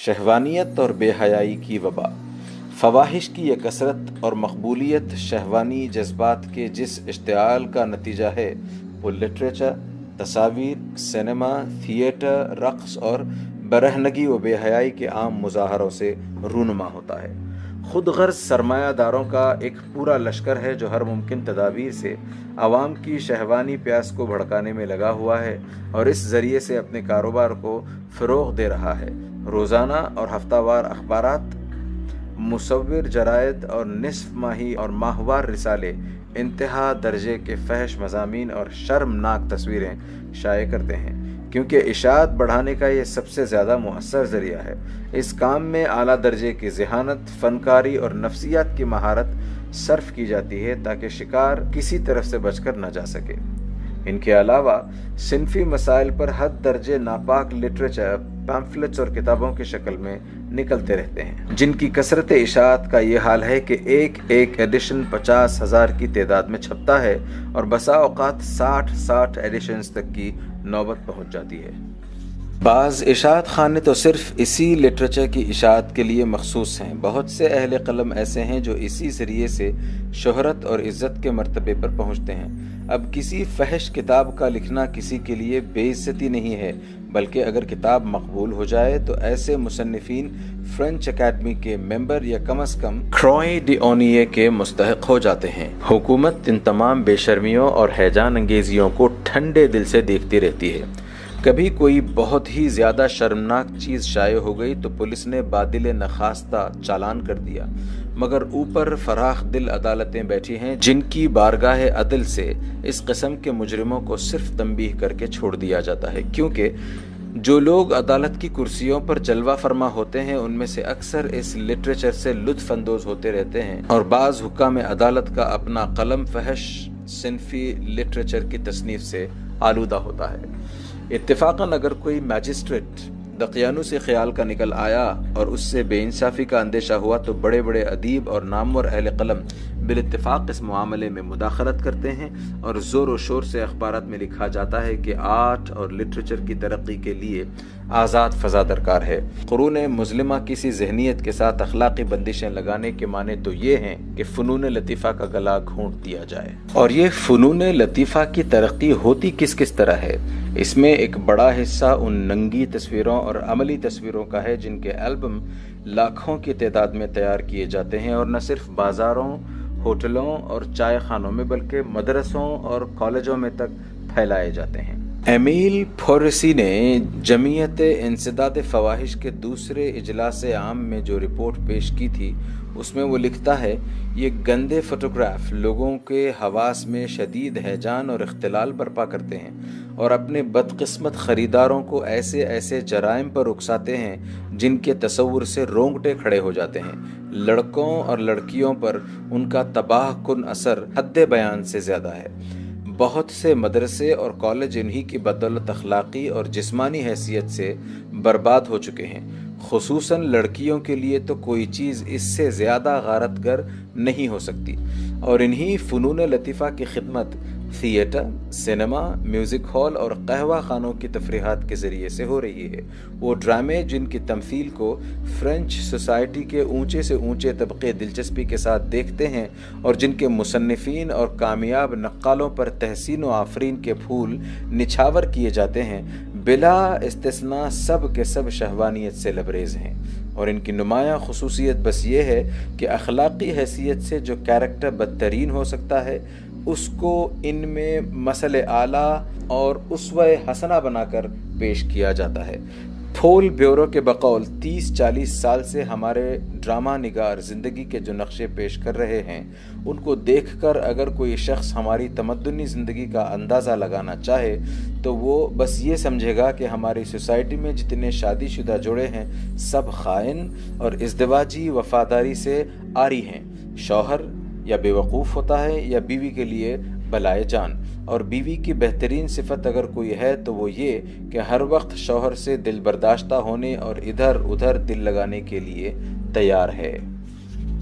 شہوانیت اور بے حیائی کی وبا۔ فواحش کی یہ کثرت اور مقبولیت شہوانی جذبات کے جس اشتعال کا نتیجہ ہے، وہ لٹریچر، تصاویر، سینما، تھیٹر، رقص اور برہنگی و بے حیائی کے عام مظاہروں سے رونما ہوتا ہے۔ خود غرض سرمایہ داروں کا ایک پورا لشکر ہے جو ہر ممکن تدابیر سے عوام کی شہوانی پیاس کو بھڑکانے میں لگا ہوا ہے اور اس ذریعے سے اپنے کاروبار کو فروغ دے رہا ہے۔ روزانہ اور ہفتہ وار اخبارات، مصور جرائد اور نصف ماہی اور ماہوار رسالے انتہا درجے کے فحش مضامین اور شرمناک تصویریں شائع کرتے ہیں، کیونکہ اشاعت بڑھانے کا یہ سب سے زیادہ مؤثر ذریعہ ہے۔ اس کام میں اعلیٰ درجے کی ذہانت، فنکاری اور نفسیات کی مہارت صرف کی جاتی ہے تاکہ شکار کسی طرف سے بچ کر نہ جا سکے۔ ان کے علاوہ صنفی مسائل پر حد درجے ناپاک لٹریچر، پیمفلٹس اور کتابوں کی شکل میں نکلتے رہتے ہیں، جن کی کثرت اشاعت کا یہ حال ہے کہ ایک ایڈیشن 50,000 کی تعداد میں چھپتا ہے اور بسا اوقات 60 ایڈیشنز تک کی نوبت پہنچ جاتی ہے۔ بعض اشاعت خانے تو صرف اسی لٹریچر کی اشاعت کے لیے مخصوص ہیں۔ بہت سے اہل قلم ایسے ہیں جو اسی ذریعے سے شہرت اور عزت کے مرتبے پر پہنچتے ہیں۔ اب کسی فحش کتاب کا لکھنا کسی کے لیے بے عزتی نہیں ہے، بلکہ اگر کتاب مقبول ہو جائے تو ایسے مصنفین فرینچ اکیڈمی کے ممبر یا کم از کم کروئے ڈی اونیے کے مستحق ہو جاتے ہیں۔ حکومت ان تمام بے شرمیوں اور ہیجان انگیزیوں کو ٹھنڈے دل سے دیکھتی رہتی ہے۔ کبھی کوئی بہت ہی زیادہ شرمناک چیز شائع ہو گئی تو پولیس نے بادل نخواستہ چالان کر دیا، مگر اوپر فراخ دل عدالتیں بیٹھی ہیں جن کی بارگاہ عدل سے اس قسم کے مجرموں کو صرف تنبیہ کر کے چھوڑ دیا جاتا ہے، کیونکہ جو لوگ عدالت کی کرسیوں پر جلوہ فرما ہوتے ہیں ان میں سے اکثر اس لٹریچر سے لطف اندوز ہوتے رہتے ہیں، اور بعض حکام عدالت کا اپنا قلم فحش صنفی لٹریچر کی تصنیف سے آلودہ ہوتا ہے۔ اتفاقاً اگر کوئی میجسٹریٹ دقیانو سے خیال کا نکل آیا اور اس سے بے انصافی کا اندیشہ ہوا تو بڑے بڑے ادیب اور نامور اہل قلم بالاتفاق اس معاملے میں مداخلت کرتے ہیں اور زور و شور سے اخبارات میں لکھا جاتا ہے کہ آرٹ اور لٹریچر کی ترقی کے لیے آزاد فضا درکار ہے۔ قرون مظلمہ کسی ذہنیت کے ساتھ اخلاقی بندشیں لگانے کے معنی تو یہ ہیں کہ فنون لطیفہ کا گلا گھونٹ دیا جائے۔ اور یہ فنون لطیفہ کی ترقی ہوتی کس طرح ہے؟ اس میں ایک بڑا حصہ ان ننگی تصویروں اور عملی تصویروں کا ہے جن کے البم لاکھوں کی تعداد میں تیار کیے جاتے ہیں اور نہ صرف بازاروں، ہوٹلوں اور چائے خانوں میں بلکہ مدرسوں اور کالجوں میں تک پھیلائے جاتے ہیں۔ ایمیل پورسی نے جمعیت انسداد فواحش کے دوسرے اجلاس عام میں جو رپورٹ پیش کی تھی اس میں وہ لکھتا ہے، یہ گندے فوٹوگراف لوگوں کے حواس میں شدید ہیجان اور اختلال برپا کرتے ہیں اور اپنے بدقسمت خریداروں کو ایسے جرائم پر اکساتے ہیں جن کے تصور سے رونگٹے کھڑے ہو جاتے ہیں۔ لڑکوں اور لڑکیوں پر ان کا تباہ کن اثر حد بیان سے زیادہ ہے۔ بہت سے مدرسے اور کالج انہی کی بدولت اخلاقی اور جسمانی حیثیت سے برباد ہو چکے ہیں۔ خصوصاً لڑکیوں کے لیے تو کوئی چیز اس سے زیادہ غارت گر نہیں ہو سکتی، اور انہی فنون لطیفہ کی خدمت تھیٹر، سینما، میوزک ہال اور قہوہ خانوں کی تفریحات کے ذریعے سے ہو رہی ہے۔ وہ ڈرامے جن کی تمثیل کو فرینچ سوسائٹی کے اونچے سے اونچے طبقے دلچسپی کے ساتھ دیکھتے ہیں اور جن کے مصنفین اور کامیاب نقالوں پر تحسین و آفرین کے پھول نچھاور کیے جاتے ہیں، بلا استثناء سب کے سب شہوانیت سے لبریز ہیں، اور ان کی نمایاں خصوصیت بس یہ ہے کہ اخلاقی حیثیت سے جو کیریکٹر بدترین ہو سکتا ہے اس کو ان میں مثل اعلیٰ اور اسوہ حسنہ بنا کر پیش کیا جاتا ہے۔ پھول بیورو کے بقول 30-40 سال سے ہمارے ڈرامہ نگار زندگی کے جو نقشے پیش کر رہے ہیں ان کو دیکھ کر اگر کوئی شخص ہماری تمدنی زندگی کا اندازہ لگانا چاہے تو وہ بس یہ سمجھے گا کہ ہماری سوسائٹی میں جتنے شادی شدہ جوڑے ہیں سب خائن اور ازدواجی وفاداری سے عاری ہیں۔ شوہر یا بیوقوف ہوتا ہے یا بیوی کے لیے بلائے جان، اور بیوی کی بہترین صفت اگر کوئی ہے تو وہ یہ کہ ہر وقت شوہر سے دل برداشتہ ہونے اور ادھر ادھر دل لگانے کے لیے تیار ہے۔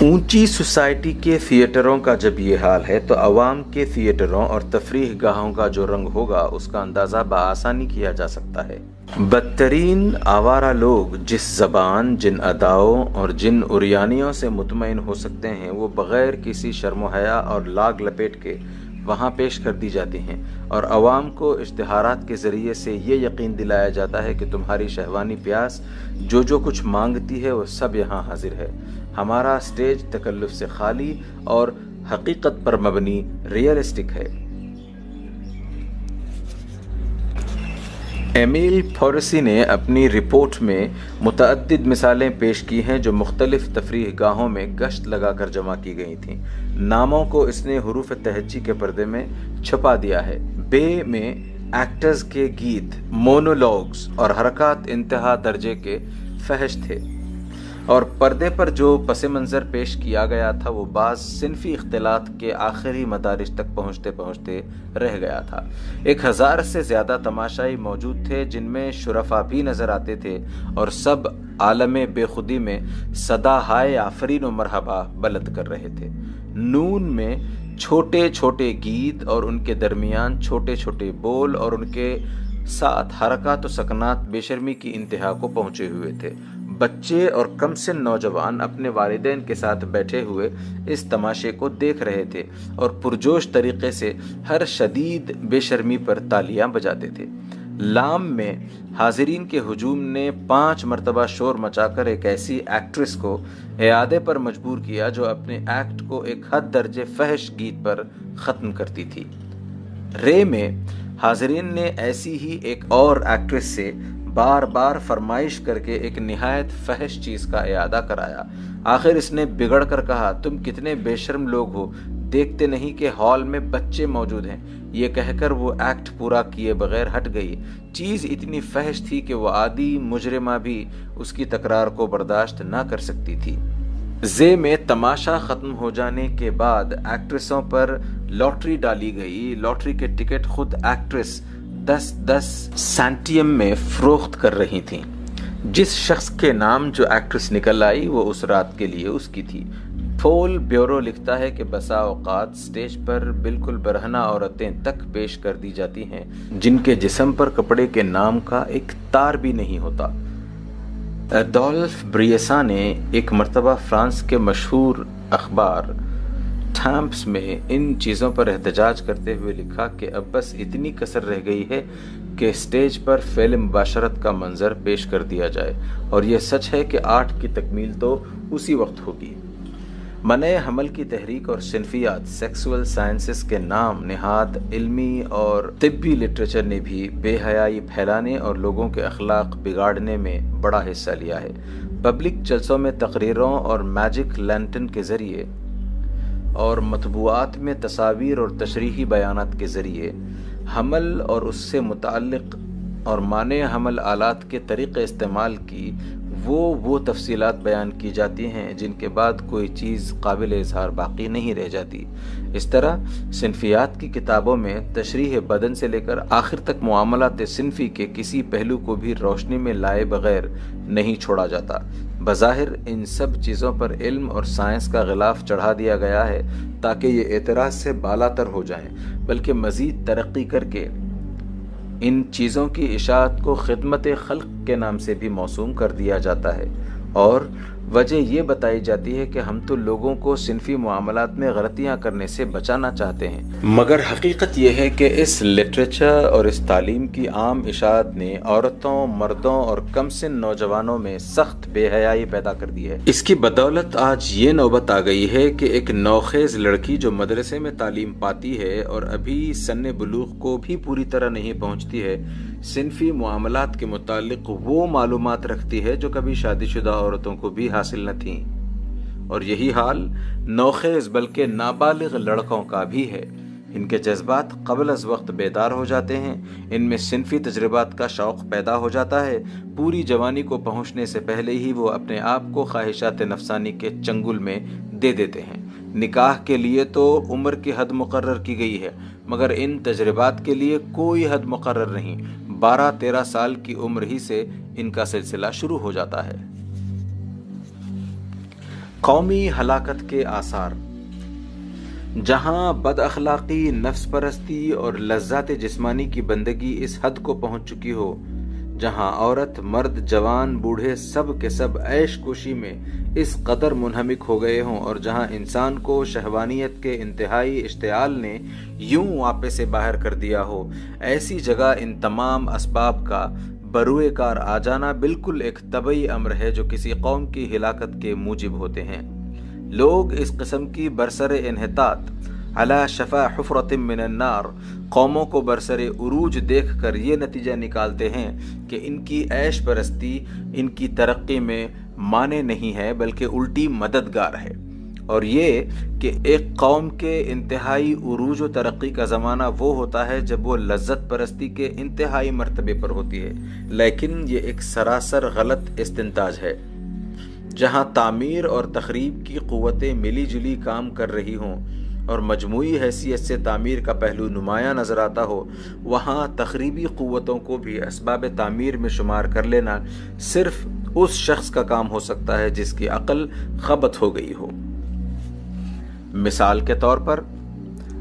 اونچی سوسائٹی کے تھیٹروں کا جب یہ حال ہے تو عوام کے تھیٹروں اور تفریح گاہوں کا جو رنگ ہوگا اس کا اندازہ بآسانی کیا جا سکتا ہے۔ بدترین آوارہ لوگ جس زبان، جن اداؤں اور جن عریانیوں سے مطمئن ہو سکتے ہیں وہ بغیر کسی شرم و حیا اور لاگ لپیٹ کے وہاں پیش کر دی جاتی ہیں، اور عوام کو اشتہارات کے ذریعے سے یہ یقین دلایا جاتا ہے کہ تمہاری شہوانی پیاس جو کچھ مانگتی ہے وہ سب یہاں حاضر ہے۔ ہمارا اسٹیج تکلف سے خالی اور حقیقت پر مبنی ریئلسٹک ہے۔ ایمیل پورسی نے اپنی رپورٹ میں متعدد مثالیں پیش کی ہیں جو مختلف تفریح گاہوں میں گشت لگا کر جمع کی گئی تھیں۔ ناموں کو اس نے حروف تہجی کے پردے میں چھپا دیا ہے۔ بے میں ایکٹرز کے گیت، مونولوگز اور حرکات انتہا درجے کے فحش تھے، اور پردے پر جو پس منظر پیش کیا گیا تھا وہ بعض صنفی اختلاط کے آخری مدارج تک پہنچتے پہنچتے رہ گیا تھا۔ 1000 سے زیادہ تماشائی موجود تھے جن میں شرفا بھی نظر آتے تھے، اور سب عالم بے خودی میں صدا ہائے آفرین و مرحبا بلند کر رہے تھے۔ نون میں چھوٹے چھوٹے گیت اور ان کے درمیان چھوٹے چھوٹے بول اور ان کے ساتھ حرکات و سکنات بے شرمی کی انتہا کو پہنچے ہوئے تھے۔ بچے اور کم سن نوجوان اپنے والدین کے ساتھ بیٹھے ہوئے اس تماشے کو دیکھ رہے تھے اور پرجوش طریقے سے ہر شدید بے شرمی پر تالیاں بجاتے تھے۔ لام میں حاضرین کے ہجوم نے 5 مرتبہ شور مچا کر ایک ایسی ایکٹریس کو اعادے پر مجبور کیا جو اپنے ایکٹ کو ایک حد درجے فحش گیت پر ختم کرتی تھی۔ رے میں حاضرین نے ایسی ہی ایک اور ایکٹریس سے بار بار فرمائش کر کے ایک نہایت فحش چیز کا اعادہ کرایا۔ آخر اس نے بگڑ کر کہا، تم کتنے بے شرم لوگ ہو، دیکھتے نہیں کہ ہال میں بچے موجود ہیں؟ یہ کہہ کر وہ ایکٹ پورا کیے بغیر ہٹ گئی۔ چیز اتنی فحش تھی کہ وہ عادی مجرمہ بھی اس کی تکرار کو برداشت نہ کر سکتی تھی۔ زے میں تماشا ختم ہو جانے کے بعد ایکٹریسوں پر لاٹری ڈالی گئی۔ لاٹری کے ٹکٹ خود ایکٹریس 10 سینٹیم میں فروخت کر رہی تھیں۔ جس شخص کے نام جو ایکٹریس نکل آئی وہ اس رات کے لیے اس کی تھی۔ پول بیورو لکھتا ہے کہ بسا اوقات سٹیج پر بالکل برہنہ عورتیں تک پیش کر دی جاتی ہیں جن کے جسم پر کپڑے کے نام کا ایک تار بھی نہیں ہوتا۔ ایڈولف بریسا نے ایک مرتبہ فرانس کے مشہور اخبار ٹائمس میں ان چیزوں پر احتجاج کرتے ہوئے لکھا کہ اب بس اتنی کسر رہ گئی ہے کہ سٹیج پر فعل مباشرت کا منظر پیش کر دیا جائے، اور یہ سچ ہے کہ آرٹ کی تکمیل تو اسی وقت ہوگی۔ منع حمل کی تحریک اور صنفیات، سیکسول سائنسز کے نام نہاد علمی اور طبی لٹریچر نے بھی بے حیائی پھیلانے اور لوگوں کے اخلاق بگاڑنے میں بڑا حصہ لیا ہے۔ پبلک جلسوں میں تقریروں اور میجک لینٹن کے ذریعے اور مطبوعات میں تصاویر اور تشریحی بیانات کے ذریعے حمل اور اس سے متعلق اور مانع حمل آلات کے طریقے استعمال کی وہ تفصیلات بیان کی جاتی ہیں جن کے بعد کوئی چیز قابل اظہار باقی نہیں رہ جاتی۔ اس طرح صنفیات کی کتابوں میں تشریح بدن سے لے کر آخر تک معاملات صنفی کے کسی پہلو کو بھی روشنی میں لائے بغیر نہیں چھوڑا جاتا۔ بظاہر ان سب چیزوں پر علم اور سائنس کا غلاف چڑھا دیا گیا ہے تاکہ یہ اعتراض سے بالاتر ہو جائیں، بلکہ مزید ترقی کر کے ان چیزوں کی اشاعت کو خدمت خلق کے نام سے بھی موسوم کر دیا جاتا ہے، اور وجہ یہ بتائی جاتی ہے کہ ہم تو لوگوں کو صنفی معاملات میں غلطیاں کرنے سے بچانا چاہتے ہیں، مگر حقیقت یہ ہے کہ اس لٹریچر اور اس تعلیم کی عام اشاعت نے عورتوں، مردوں اور کم سن نوجوانوں میں سخت بے حیائی پیدا کر دی ہے۔ اس کی بدولت آج یہ نوبت آ گئی ہے کہ ایک نوخیز لڑکی جو مدرسے میں تعلیم پاتی ہے اور ابھی سن بلوغ کو بھی پوری طرح نہیں پہنچتی ہے، صنفی معاملات کے متعلق وہ معلومات رکھتی ہے جو کبھی شادی شدہ عورتوں کو بھی حاصل نہ تھیں، اور یہی حال نوخیز بلکہ نابالغ لڑکوں کا بھی ہے۔ ان کے جذبات قبل از وقت بیدار ہو جاتے ہیں، ان میں صنفی تجربات کا شوق پیدا ہو جاتا ہے، پوری جوانی کو پہنچنے سے پہلے ہی وہ اپنے آپ کو خواہشات نفسانی کے چنگل میں دے دیتے ہیں۔ نکاح کے لیے تو عمر کی حد مقرر کی گئی ہے، مگر ان تجربات کے لیے کوئی حد مقرر نہیں۔ 12-13 سال کی عمر ہی سے ان کا سلسلہ شروع ہو جاتا ہے۔ قومی ہلاکت کے آثار۔ جہاں بد اخلاقی، نفس پرستی اور لذات جسمانی کی بندگی اس حد کو پہنچ چکی ہو، جہاں عورت، مرد، جوان، بوڑھے سب کے سب عیش کوشی میں اس قدر منہمک ہو گئے ہوں، اور جہاں انسان کو شہوانیت کے انتہائی اشتعال نے یوں واپس سے باہر کر دیا ہو، ایسی جگہ ان تمام اسباب کا بروئے کار آ جانا بالکل ایک طبعی امر ہے جو کسی قوم کی ہلاکت کے موجب ہوتے ہیں۔ لوگ اس قسم کی برسر انحطاط علی شفا حفرۃ من النار قوموں کو برسر عروج دیکھ کر یہ نتیجہ نکالتے ہیں کہ ان کی عیش پرستی ان کی ترقی میں مانع نہیں ہے بلکہ الٹی مددگار ہے، اور یہ کہ ایک قوم کے انتہائی عروج و ترقی کا زمانہ وہ ہوتا ہے جب وہ لذت پرستی کے انتہائی مرتبے پر ہوتی ہے، لیکن یہ ایک سراسر غلط استنتاج ہے۔ جہاں تعمیر اور تخریب کی قوتیں ملی جلی کام کر رہی ہوں اور مجموعی حیثیت سے تعمیر کا پہلو نمایاں نظر آتا ہو، وہاں تخریبی قوتوں کو بھی اسباب تعمیر میں شمار کر لینا صرف اس شخص کا کام ہو سکتا ہے جس کی عقل خبت ہو گئی ہو۔ مثال کے طور پر،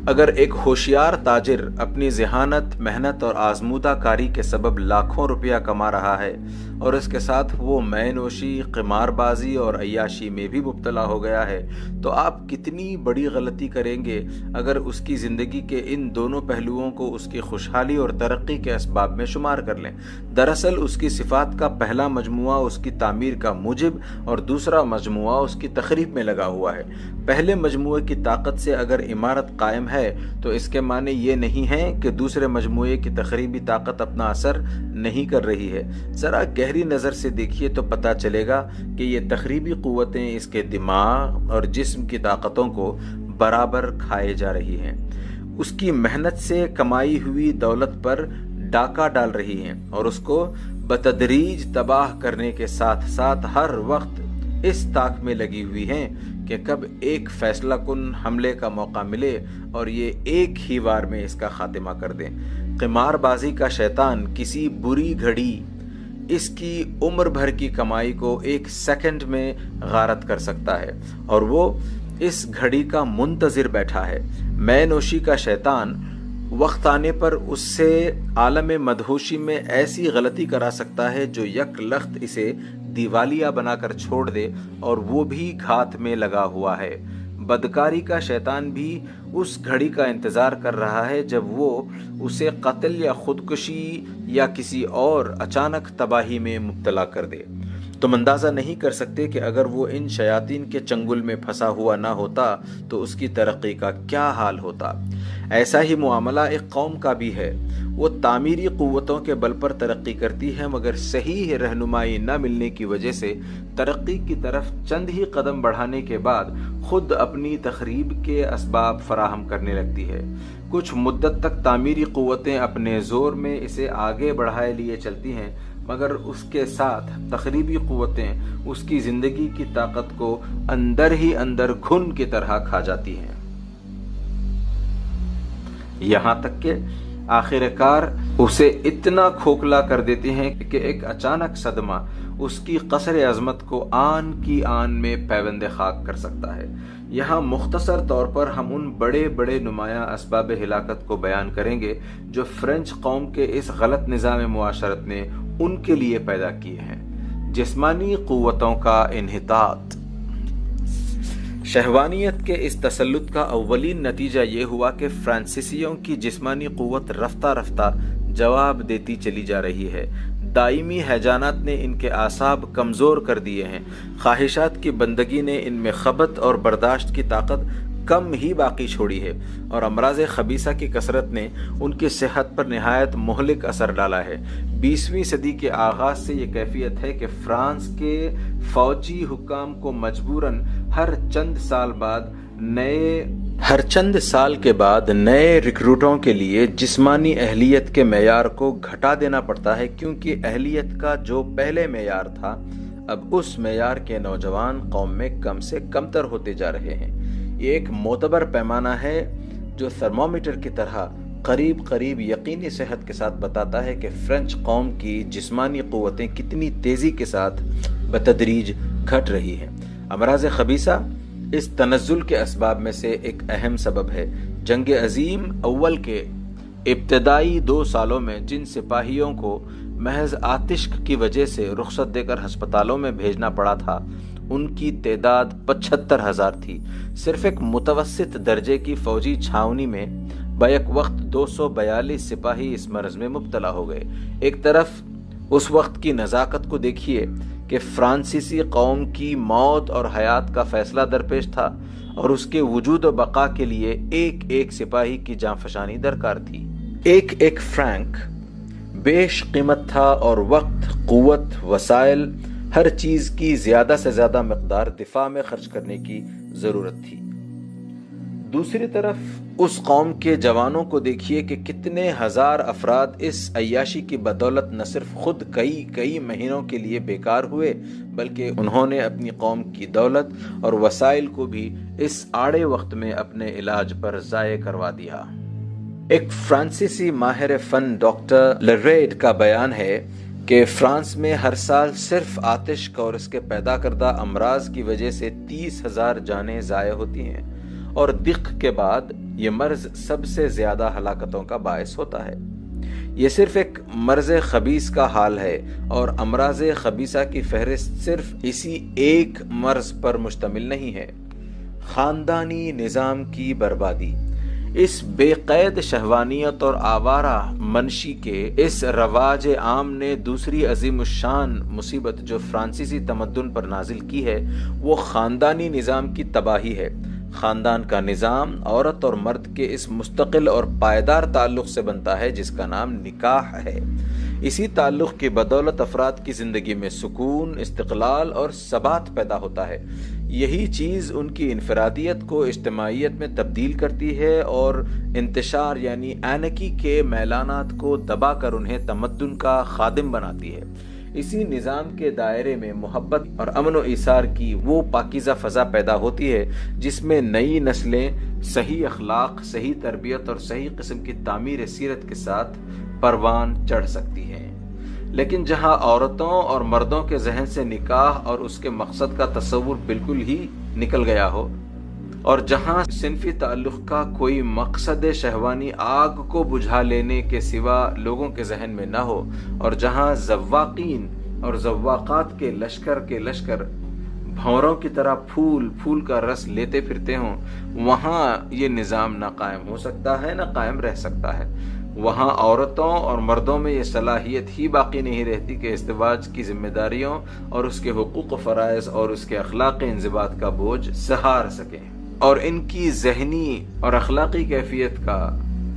اگر ایک ہوشیار تاجر اپنی ذہانت، محنت اور آزمودہ کاری کے سبب لاکھوں روپیہ کما رہا ہے اور اس کے ساتھ وہ مے نوشی، قمار بازی اور عیاشی میں بھی مبتلا ہو گیا ہے، تو آپ کتنی بڑی غلطی کریں گے اگر اس کی زندگی کے ان دونوں پہلوؤں کو اس کی خوشحالی اور ترقی کے اسباب میں شمار کر لیں۔ دراصل اس کی صفات کا پہلا مجموعہ اس کی تعمیر کا موجب اور دوسرا مجموعہ اس کی تخریب میں لگا ہوا ہے۔ پہلے مجموعے کی طاقت سے اگر عمارت قائم ہے تو اس کے معنی یہ نہیں ہے کہ دوسرے مجموعے کی تخریبی طاقت اپنا اثر نہیں کر رہی ہے۔ ذرا گہری نظر سے دیکھیے تو پتہ چلے گا کہ یہ تخریبی قوتیں اس کے دماغ اور جسم کی طاقتوں کو برابر کھائے جا رہی ہیں، اس کی محنت سے کمائی ہوئی دولت پر ڈاکہ ڈال رہی ہیں اور اس کو بتدریج تباہ کرنے کے ساتھ ساتھ ہر وقت اس طاق میں لگی ہوئی ہیں کہ کب ایک فیصلہ کن حملے کا موقع ملے اور یہ ایک ہی وار میں اس کا خاتمہ کر دیں۔ قمار بازی کا شیطان کسی بری گھڑی اس کی عمر بھر کی کمائی کو ایک سیکنڈ میں غارت کر سکتا ہے، اور وہ اس گھڑی کا منتظر بیٹھا ہے۔ مے نوشی کا شیطان وقت آنے پر اس سے عالم مدہوشی میں ایسی غلطی کرا سکتا ہے جو یک لخت اسے دیوالیہ بنا کر چھوڑ دے، اور وہ بھی گھات میں لگا ہوا ہے۔ بدکاری کا شیطان بھی اس گھڑی کا انتظار کر رہا ہے جب وہ اسے قتل یا خودکشی یا کسی اور اچانک تباہی میں مبتلا کر دے۔ تم اندازہ نہیں کر سکتے کہ اگر وہ ان شیاطین کے چنگل میں پھنسا ہوا نہ ہوتا تو اس کی ترقی کا کیا حال ہوتا۔ ایسا ہی معاملہ ایک قوم کا بھی ہے۔ وہ تعمیری قوتوں کے بل پر ترقی کرتی ہے، مگر صحیح رہنمائی نہ ملنے کی وجہ سے ترقی کی طرف چند ہی قدم بڑھانے کے بعد خود اپنی تخریب کے اسباب فراہم کرنے لگتی ہے۔ کچھ مدت تک تعمیری قوتیں اپنے زور میں اسے آگے بڑھائے لیے چلتی ہیں، مگر اس کے ساتھ تخریبی قوتیں اس کی زندگی کی طاقت کو اندر ہی اندر گھن کی طرح کھا جاتی ہیں، یہاں تک کہ آخر کار اسے اتنا کھوکھلا کر دیتے ہیں کہ ایک اچانک صدمہ اس کی قصر عظمت کو آن کی آن میں پیوند خاک کر سکتا ہے۔ یہاں مختصر طور پر ہم ان بڑے بڑے نمایاں اسباب ہلاکت کو بیان کریں گے جو فرینچ قوم کے اس غلط نظام معاشرت نے ان کے لیے پیدا کیے ہیں۔ جسمانی قوتوں کا انحطاط۔ شہوانیت کے اس تسلط کا اولین نتیجہ یہ ہوا کہ فرانسیسیوں کی جسمانی قوت رفتہ رفتہ جواب دیتی چلی جا رہی ہے۔ دائمی ہیجانات نے ان کے اعصاب کمزور کر دیے ہیں، خواہشات کی بندگی نے ان میں خبت اور برداشت کی طاقت کم ہی باقی چھوڑی ہے، اور امراض خبیثہ کی کثرت نے ان کی صحت پر نہایت مہلک اثر ڈالا ہے۔ 20ویں صدی کے آغاز سے یہ کیفیت ہے کہ فرانس کے فوجی حکام کو مجبوراً ہر چند سال کے بعد نئے ریکروٹوں کے لیے جسمانی اہلیت کے معیار کو گھٹا دینا پڑتا ہے، کیونکہ اہلیت کا جو پہلے معیار تھا اب اس معیار کے نوجوان قوم میں کم سے کم تر ہوتے جا رہے ہیں۔ یہ ایک معتبر پیمانہ ہے جو تھرمامیٹر کی طرح قریب یقینی صحت کے ساتھ بتاتا ہے کہ فرینچ قوم کی جسمانی قوتیں کتنی تیزی کے ساتھ بتدریج گھٹ رہی ہیں۔ امراض خبیثہ اس تنزل کے اسباب میں سے ایک اہم سبب ہے۔ جنگ عظیم اول کے ابتدائی 2 سالوں میں جن سپاہیوں کو محض آتش کی وجہ سے رخصت دے کر ہسپتالوں میں بھیجنا پڑا تھا، ان کی تعداد 75,000 تھی۔ صرف ایک متوسط درجے کی فوجی چھاونی میں بیک وقت 242 سپاہی اس مرض میں مبتلا ہو گئے۔ ایک طرف اس وقت کی نزاکت کو دیکھیے کہ فرانسیسی قوم کی موت اور حیات کا فیصلہ درپیش تھا اور اس کے وجود و بقا کے لیے ایک ایک سپاہی کی جاں فشانی درکار تھی۔ ایک ایک فرینک بیش قیمت تھا اور وقت، قوت، وسائل، ہر چیز کی زیادہ سے زیادہ مقدار دفاع میں خرچ کرنے کی ضرورت تھی۔ دوسری طرف اس قوم کے جوانوں کو دیکھیے کہ کتنے ہزار افراد اس عیاشی کی بدولت نہ صرف خود کئی مہینوں کے لیے بیکار ہوئے، بلکہ انہوں نے اپنی قوم کی دولت اور وسائل کو بھی اس آڑے وقت میں اپنے علاج پر ضائع کروا دیا۔ ایک فرانسیسی ماہر فن ڈاکٹر لریڈ کا بیان ہے کہ فرانس میں ہر سال صرف آتش اور اس کے پیدا کردہ امراض کی وجہ سے 30,000 جانیں ضائع ہوتی ہیں، اور دق کے بعد یہ مرض سب سے زیادہ ہلاکتوں کا باعث ہوتا ہے۔ یہ صرف ایک مرض خبیث کا حال ہے، اور امراض خبیثہ کی فہرست صرف اسی ایک مرض پر مشتمل نہیں ہے۔ خاندانی نظام کی بربادی، اس بے قید شہوانیت اور آوارہ منشی کے اس رواج عام نے دوسری عظیم الشان مصیبت جو فرانسیسی تمدن پر نازل کی ہے وہ خاندانی نظام کی تباہی ہے۔ خاندان کا نظام عورت اور مرد کے اس مستقل اور پائیدار تعلق سے بنتا ہے جس کا نام نکاح ہے۔ اسی تعلق کی بدولت افراد کی زندگی میں سکون، استقلال اور ثبات پیدا ہوتا ہے۔ یہی چیز ان کی انفرادیت کو اجتماعیت میں تبدیل کرتی ہے اور انتشار یعنی اینکی کے میلانات کو دبا کر انہیں تمدن کا خادم بناتی ہے۔ اسی نظام کے دائرے میں محبت اور امن و ایثار کی وہ پاکیزہ فضا پیدا ہوتی ہے جس میں نئی نسلیں صحیح اخلاق، صحیح تربیت اور صحیح قسم کی تعمیر سیرت کے ساتھ پروان چڑھ سکتی ہیں۔ لیکن جہاں عورتوں اور مردوں کے ذہن سے نکاح اور اس کے مقصد کا تصور بالکل ہی نکل گیا ہو، اور جہاں صنفی تعلق کا کوئی مقصد شہوانی آگ کو بجھا لینے کے سوا لوگوں کے ذہن میں نہ ہو، اور جہاں ذواقین اور ذواقات کے لشکر بھونروں کی طرح پھول کا رس لیتے پھرتے ہوں، وہاں یہ نظام نہ قائم ہو سکتا ہے نہ قائم رہ سکتا ہے۔ وہاں عورتوں اور مردوں میں یہ صلاحیت ہی باقی نہیں رہتی کہ ازدواج کی ذمہ داریوں اور اس کے حقوق و فرائض اور اس کے اخلاقی انضباط کا بوجھ سہار سکیں، اور ان کی ذہنی اور اخلاقی کیفیت کا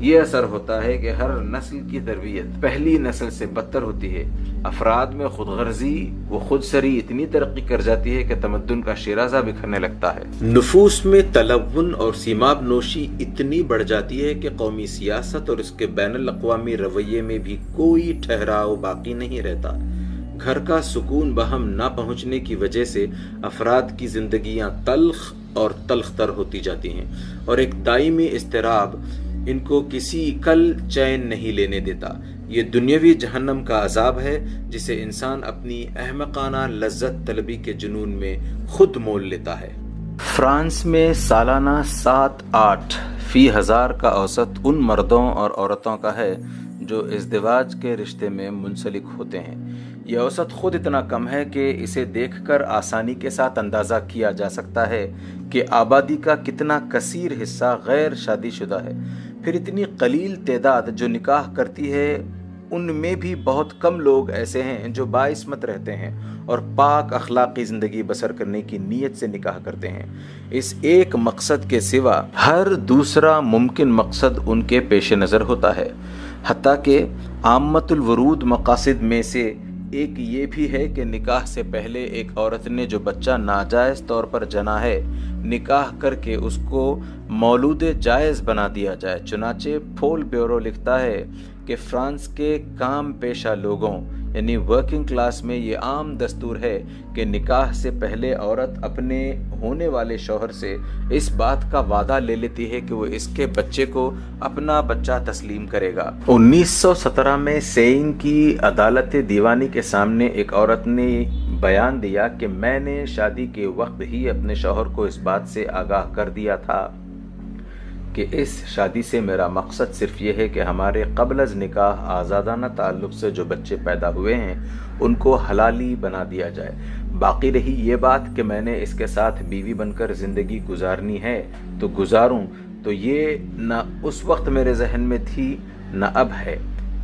یہ اثر ہوتا ہے کہ ہر نسل کی تربیت پہلی نسل سے بدتر ہوتی ہے۔ افراد میں خود غرضی و خود سری اتنی ترقی کر جاتی ہے کہ تمدن کا شیرازہ بکھرنے لگتا ہے۔ نفوس میں تلون اور سیماب نوشی اتنی بڑھ جاتی ہے کہ قومی سیاست اور اس کے بین الاقوامی رویے میں بھی کوئی ٹھہراؤ باقی نہیں رہتا۔ گھر کا سکون بہم نہ پہنچنے کی وجہ سے افراد کی زندگیاں تلخ اور تلخ تر ہوتی جاتی ہیں، اور ایک دائمی اضطراب ان کو کسی کل چین نہیں لینے دیتا۔ یہ دنیاوی جہنم کا عذاب ہے جسے انسان اپنی احمقانہ لذت طلبی کے جنون میں خود مول لیتا ہے۔ فرانس میں سالانہ 7-8 فی ہزار کا اوسط ان مردوں اور عورتوں کا ہے جو ازدواج کے رشتے میں منسلک ہوتے ہیں۔ یہ اوسط خود اتنا کم ہے کہ اسے دیکھ کر آسانی کے ساتھ اندازہ کیا جا سکتا ہے کہ آبادی کا کتنا کثیر حصہ غیر شادی شدہ ہے۔ پھر اتنی قلیل تعداد جو نکاح کرتی ہے، ان میں بھی بہت کم لوگ ایسے ہیں جو باعصمت رہتے ہیں اور پاک اخلاقی زندگی بسر کرنے کی نیت سے نکاح کرتے ہیں۔ اس ایک مقصد کے سوا ہر دوسرا ممکن مقصد ان کے پیش نظر ہوتا ہے، حتیٰ کہ عامۃ الورود مقاصد میں سے ایک یہ بھی ہے کہ نکاح سے پہلے ایک عورت نے جو بچہ ناجائز طور پر جنا ہے، نکاح کر کے اس کو مولود جائز بنا دیا جائے۔ چنانچہ پول بیورو لکھتا ہے کہ فرانس کے کام پیشہ لوگوں یعنی ورکنگ کلاس میں یہ عام دستور ہے کہ نکاح سے پہلے عورت اپنے ہونے والے شوہر سے اس بات کا وعدہ لے لیتی ہے کہ وہ اس کے بچے کو اپنا بچہ تسلیم کرے گا۔ 1917 میں سین کی عدالت دیوانی کے سامنے ایک عورت نے بیان دیا کہ میں نے شادی کے وقت ہی اپنے شوہر کو اس بات سے آگاہ کر دیا تھا کہ اس شادی سے میرا مقصد صرف یہ ہے کہ ہمارے قبل از نکاح آزادانہ تعلق سے جو بچے پیدا ہوئے ہیں ان کو حلالی بنا دیا جائے۔ باقی رہی یہ بات کہ میں نے اس کے ساتھ بیوی بن کر زندگی گزارنی ہے تو گزاروں، تو یہ نہ اس وقت میرے ذہن میں تھی نہ اب ہے۔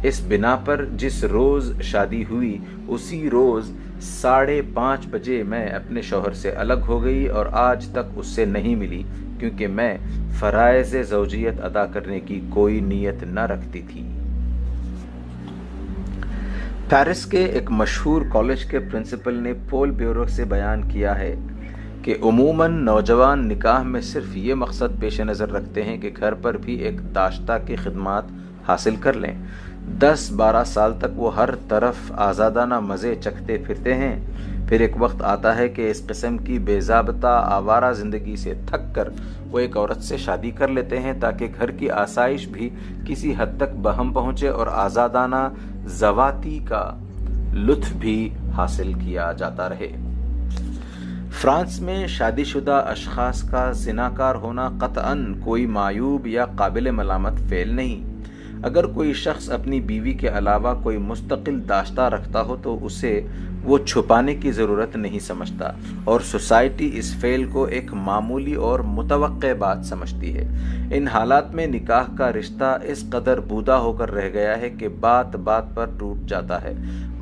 اس بنا پر جس روز شادی ہوئی اسی روز 5:30 بجے میں اپنے شوہر سے الگ ہو گئی اور آج تک اس سے نہیں ملی، کیونکہ میں فرائض زوجیت ادا کرنے کی کوئی نیت نہ رکھتی تھی۔ پیرس کے ایک مشہور کالج کے پرنسپل نے پول بیورو سے بیان کیا ہے کہ عموماً نوجوان نکاح میں صرف یہ مقصد پیش نظر رکھتے ہیں کہ گھر پر بھی ایک داشتہ کی خدمات حاصل کر لیں۔ 10-12 سال تک وہ ہر طرف آزادانہ مزے چکھتے پھرتے ہیں، پھر ایک وقت آتا ہے کہ اس قسم کی بے ضابطہ آوارہ زندگی سے تھک کر وہ ایک عورت سے شادی کر لیتے ہیں تاکہ گھر کی آسائش بھی کسی حد تک بہم پہنچے اور آزادانہ زواتی کا لطف بھی حاصل کیا جاتا رہے۔ فرانس میں شادی شدہ اشخاص کا زناکار ہونا قطعاً کوئی معیوب یا قابل ملامت فعل نہیں۔ اگر کوئی شخص اپنی بیوی کے علاوہ کوئی مستقل داشتہ رکھتا ہو تو اسے وہ چھپانے کی ضرورت نہیں سمجھتا، اور سوسائٹی اس فعل کو ایک معمولی اور متوقع بات سمجھتی ہے۔ ان حالات میں نکاح کا رشتہ اس قدر بودا ہو کر رہ گیا ہے کہ بات بات پر ٹوٹ جاتا ہے۔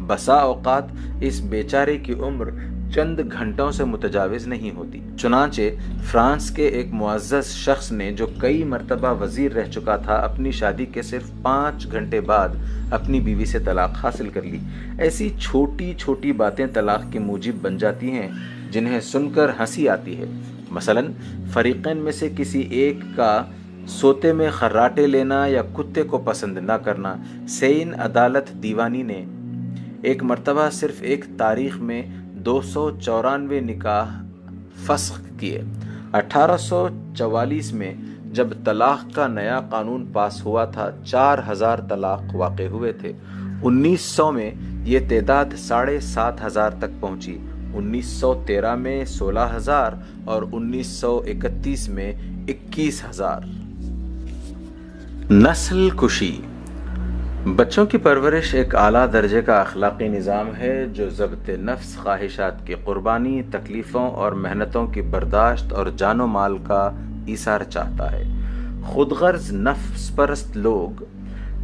بسا اوقات اس بیچارے کی عمر چند گھنٹوں سے متجاوز نہیں ہوتی۔ چنانچہ فرانس کے ایک معزز شخص نے جو کئی مرتبہ وزیر رہ چکا تھا، اپنی شادی کے صرف 5 گھنٹے بعد اپنی بیوی سے طلاق حاصل کر لی۔ ایسی چھوٹی چھوٹی باتیں طلاق کے موجب بن جاتی ہیں جنہیں سن کر ہنسی آتی ہے۔ مثلاً فریقین میں سے کسی ایک کا سوتے میں خراٹے لینا یا کتے کو پسند نہ کرنا۔ سین عدالت دیوانی نے ایک مرتبہ صرف ایک تاریخ میں 294 نکاح فسخ کیے۔ 1844 میں جب طلاق کا نیا قانون پاس ہوا تھا 4000 طلاق واقع ہوئے تھے۔ 1900 میں یہ تعداد 7500 تک پہنچی، 1913 میں 16000 اور 1931 میں 21000۔ نسل کشی۔ بچوں کی پرورش ایک اعلیٰ درجے کا اخلاقی نظام ہے جو ضبط نفس، خواہشات کی قربانی، تکلیفوں اور محنتوں کی برداشت اور جان و مال کا ایثار چاہتا ہے۔ خود غرض نفس پرست لوگ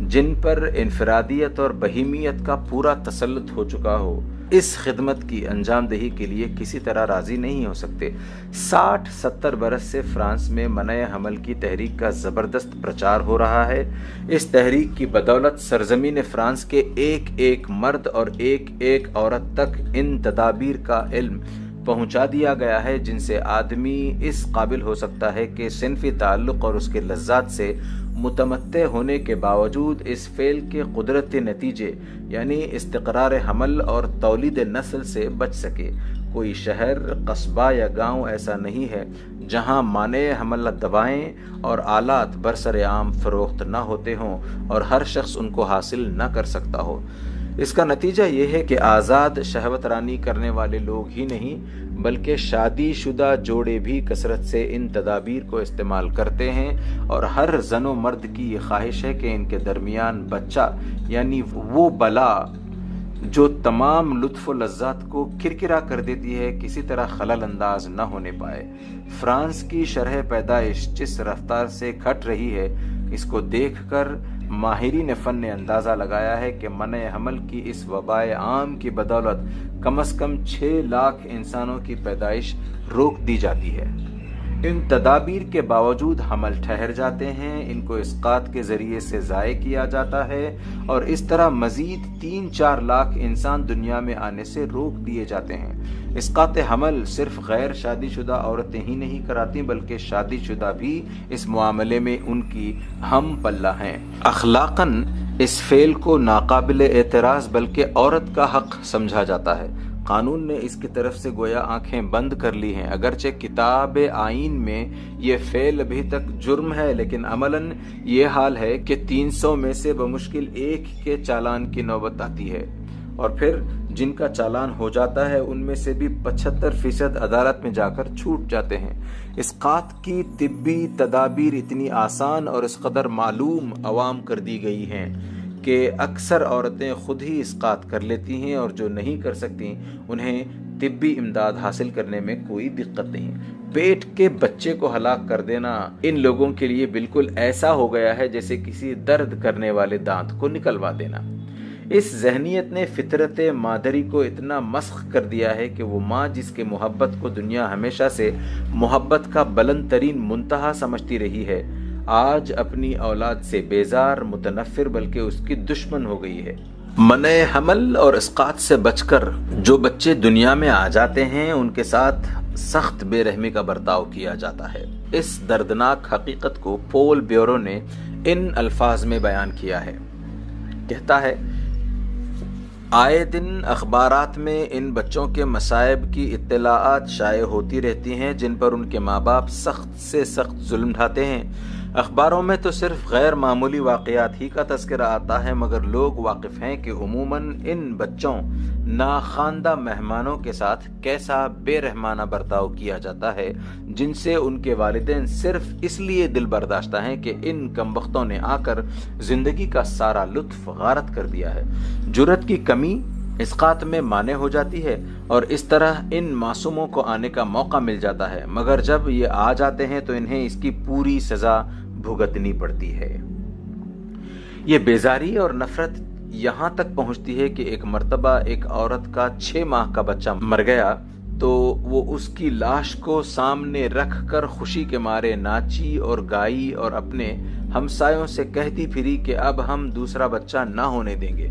جن پر انفرادیت اور بہیمیت کا پورا تسلط ہو چکا ہو، اس خدمت کی انجام دہی کے لیے کسی طرح راضی نہیں ہو سکتے۔ 60-70 برس سے فرانس میں منع حمل کی تحریک کا زبردست پرچار ہو رہا ہے۔ اس تحریک کی بدولت سرزمین فرانس کے ایک ایک مرد اور ایک ایک عورت تک ان تدابیر کا علم پہنچا دیا گیا ہے جن سے آدمی اس قابل ہو سکتا ہے کہ صنفی تعلق اور اس کے لذات سے متمتع ہونے کے باوجود اس فعل کے قدرتی نتیجے یعنی استقرار حمل اور تولید نسل سے بچ سکے۔ کوئی شہر، قصبہ یا گاؤں ایسا نہیں ہے جہاں مانع حمل دوائیں اور آلات برسر عام فروخت نہ ہوتے ہوں اور ہر شخص ان کو حاصل نہ کر سکتا ہو۔ اس کا نتیجہ یہ ہے کہ آزاد شہوت رانی کرنے والے لوگ ہی نہیں بلکہ شادی شدہ جوڑے بھی کثرت سے ان تدابیر کو استعمال کرتے ہیں، اور ہر زن و مرد کی یہ خواہش ہے کہ ان کے درمیان بچہ یعنی وہ بلا جو تمام لطف و لذات کو کرکرا کر دیتی ہے کسی طرح خلل انداز نہ ہونے پائے۔ فرانس کی شرح پیدائش جس رفتار سے گھٹ رہی ہے، اس کو دیکھ کر ماہرین فن نے اندازہ لگایا ہے کہ منع حمل کی اس وبائے عام کی بدولت کم از کم 6 لاکھ انسانوں کی پیدائش روک دی جاتی ہے۔ ان تدابیر کے باوجود حمل ٹھہر جاتے ہیں، ان کو اسقاط کے ذریعے سے ضائع کیا جاتا ہے اور اس طرح مزید 3-4 لاکھ انسان دنیا میں آنے سے روک دیے جاتے ہیں۔ اسقاط حمل صرف غیر شادی شدہ عورتیں ہی نہیں کراتی بلکہ شادی شدہ بھی اس معاملے میں ان کی ہم پلہ ہیں۔ اخلاقاً اس فعل کو ناقابل اعتراض بلکہ عورت کا حق سمجھا جاتا ہے۔ قانون نے اس کی طرف سے گویا آنکھیں بند کر لی ہیں، اگرچہ کتاب آئین میں یہ فعل ابھی تک جرم ہے، لیکن عملاً یہ حال ہے کہ 300 میں سے بمشکل 1 کے چالان کی نوبت آتی ہے، اور پھر جن کا چالان ہو جاتا ہے ان میں سے بھی 75% عدالت میں جا کر چھوٹ جاتے ہیں۔ اسقاط کی طبی تدابیر اتنی آسان اور اس قدر معلوم عوام کر دی گئی ہیں کہ اکثر عورتیں خود ہی اسقاط کر لیتی ہیں، اور جو نہیں کر سکتی انہیں طبی امداد حاصل کرنے میں کوئی دقت نہیں۔ پیٹ کے بچے کو ہلاک کر دینا ان لوگوں کے لیے بالکل ایسا ہو گیا ہے جیسے کسی درد کرنے والے دانت کو نکلوا دینا۔ اس ذہنیت نے فطرت مادری کو اتنا مسخ کر دیا ہے کہ وہ ماں جس کے محبت کو دنیا ہمیشہ سے محبت کا بلند ترین منتہا سمجھتی رہی ہے، آج اپنی اولاد سے بیزار، متنفر بلکہ اس کی دشمن ہو گئی ہے۔ منع حمل اور اسقاط سے بچ کر جو بچے دنیا میں آ جاتے ہیں ان کے ساتھ سخت بے رحمی کا برتاؤ کیا جاتا ہے۔ اس دردناک حقیقت کو پول بیورو نے ان الفاظ میں بیان کیا ہے، کہتا ہے، آئے دن اخبارات میں ان بچوں کے مصائب کی اطلاعات شائع ہوتی رہتی ہیں جن پر ان کے ماں باپ سخت سے سخت ظلم ڈھاتے ہیں۔ اخباروں میں تو صرف غیر معمولی واقعات ہی کا تذکرہ آتا ہے، مگر لوگ واقف ہیں کہ عموماً ان بچوں ناخواندہ مہمانوں کے ساتھ کیسا بے رحمانہ برتاؤ کیا جاتا ہے، جن سے ان کے والدین صرف اس لیے دل برداشتہ ہیں کہ ان کمبختوں نے آ کر زندگی کا سارا لطف غارت کر دیا ہے۔ جرأت کی کمی اسقاط میں مانع ہو جاتی ہے اور اس طرح ان معصوموں کو آنے کا موقع مل جاتا ہے، مگر جب یہ آ جاتے ہیں تو انہیں اس کی پوری سزا بھگتنی پڑتی ہے۔ یہ بیزاری اور نفرت یہاں تک پہنچتی ہے کہ ایک مرتبہ ایک عورت کا 6 ماہ کا بچہ مر گیا تو وہ اس کی لاش کو سامنے رکھ کر خوشی کے مارے ناچی اور گائی اور اپنے ہمسایوں سے کہتی پھری کہ اب ہم دوسرا بچہ نہ ہونے دیں گے۔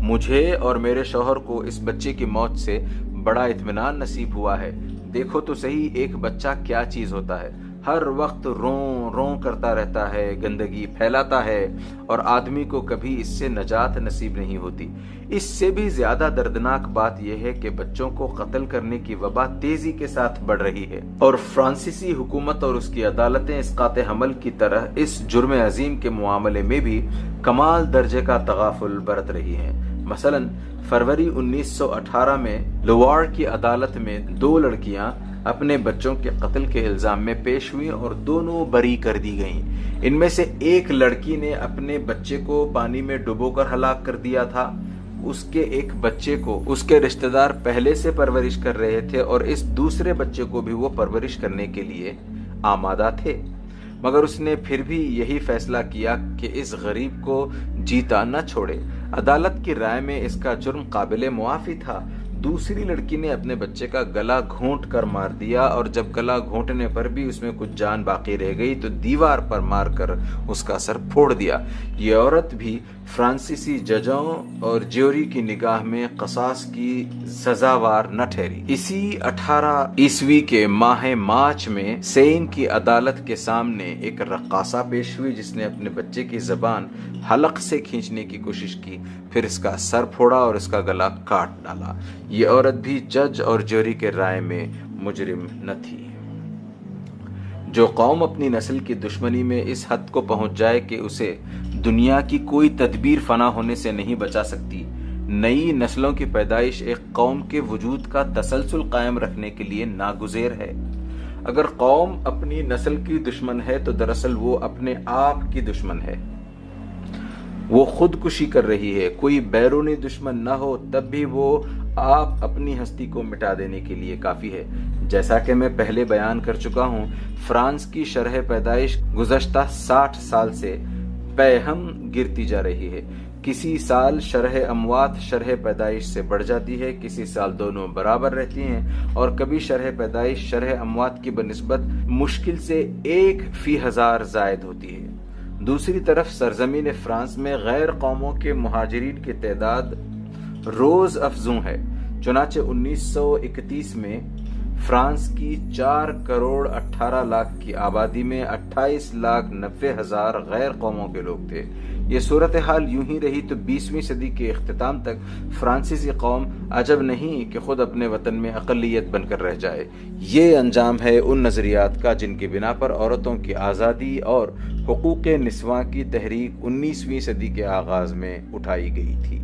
مجھے اور میرے شوہر کو اس بچے کی موت سے بڑا اطمینان نصیب ہوا ہے۔ دیکھو تو صحیح ایک بچہ کیا چیز ہوتا ہے، ہر وقت روں روں کرتا رہتا ہے، گندگی پھیلاتا ہے اور آدمی کو کبھی اس سے نجات نصیب نہیں ہوتی۔ اس سے بھی زیادہ دردناک بات یہ ہے کہ بچوں کو قتل کرنے کی وبا تیزی کے ساتھ بڑھ رہی ہے، اور فرانسیسی حکومت اور اس کی عدالتیں اسقاط حمل کی طرح اس جرم عظیم کے معاملے میں بھی کمال درجے کا تغافل برت رہی ہیں۔ مثلاً فروری 1918 میں لوار کی عدالت میں 2 لڑکیاں اپنے بچوں کے قتل کے الزام میں پیش ہوئیں اور دونوں بری کر دی گئیں۔ ان میں سے ایک لڑکی نے اپنے بچے کو پانی میں ڈبو کر ہلاک کر دیا تھا۔ اس کے ایک بچے کو اس کے رشتہ دار پہلے سے پرورش کر رہے تھے اور اس دوسرے بچے کو بھی وہ پرورش کرنے کے لیے آمادہ تھے، مگر اس نے پھر بھی یہی فیصلہ کیا کہ اس غریب کو جیتا نہ چھوڑے۔ عدالت کی رائے میں اس کا جرم قابل معافی تھا۔ دوسری لڑکی نے اپنے بچے کا گلا گھونٹ کر مار دیا، اور جب گلا گھونٹنے پر بھی اس میں کچھ جان باقی رہ گئی تو دیوار پر مار کر اس کا سر پھوڑ دیا۔ یہ عورت بھی فرانسیسی ججوں اور جیوری کی نگاہ میں قصاص کی سزاوار نہ ٹھہری۔ اسی 18 عیسوی کے ماہ مارچ میں سین کی عدالت کے سامنے ایک رقاصہ پیش ہوئی جس نے اپنے بچے کی زبان حلق سے کھینچنے کی کوشش کی، پھر اس کا سر پھوڑا اور اس کا گلا کاٹ ڈالا۔ یہ عورت بھی جج اور جیوری کے رائے میں مجرم نہ تھی۔ جو قوم اپنی نسل کی دشمنی میں اس حد کو پہنچ جائے کہ اسے دنیا کی کوئی تدبیر فنا ہونے سے نہیں بچا سکتی، نئی نسلوں کی پیدائش ایک قوم کے وجود کا تسلسل قائم رکھنے کے لیے ناگزیر ہے۔ اگر قوم اپنی نسل کی دشمن ہے تو دراصل وہ اپنے آپ کی دشمن ہے، وہ خودکشی کر رہی ہے۔ کوئی بیرونی دشمن نہ ہو تب بھی وہ آپ اپنی ہستی کو مٹا دینے کے لیے کافی ہے۔ جیسا کہ میں پہلے بیان کر چکا ہوں، فرانس کی شرح پیدائش گزشتہ 60 سال سے پے ہم گرتی جا رہی ہے۔ کسی سال شرح اموات شرح پیدائش سے بڑھ جاتی ہے، کسی سال دونوں برابر رہتی ہیں، اور کبھی شرح پیدائش شرح اموات کی بنسبت مشکل سے 1/1000 زائد ہوتی ہے۔ دوسری طرف سرزمین فرانس میں غیر قوموں کے مہاجرین کی تعداد روز افزوں ہے، چنانچہ 1931 میں فرانس کی 4,18,00,000 کی آبادی میں 28,90,000 غیر قوموں کے لوگ تھے۔ یہ صورتحال یوں ہی رہی تو 20ویں صدی کے اختتام تک فرانسیسی قوم عجب نہیں کہ خود اپنے وطن میں اقلیت بن کر رہ جائے۔ یہ انجام ہے ان نظریات کا جن کی بنا پر عورتوں کی آزادی اور حقوق نسواں کی تحریک 19ویں صدی کے آغاز میں اٹھائی گئی تھی۔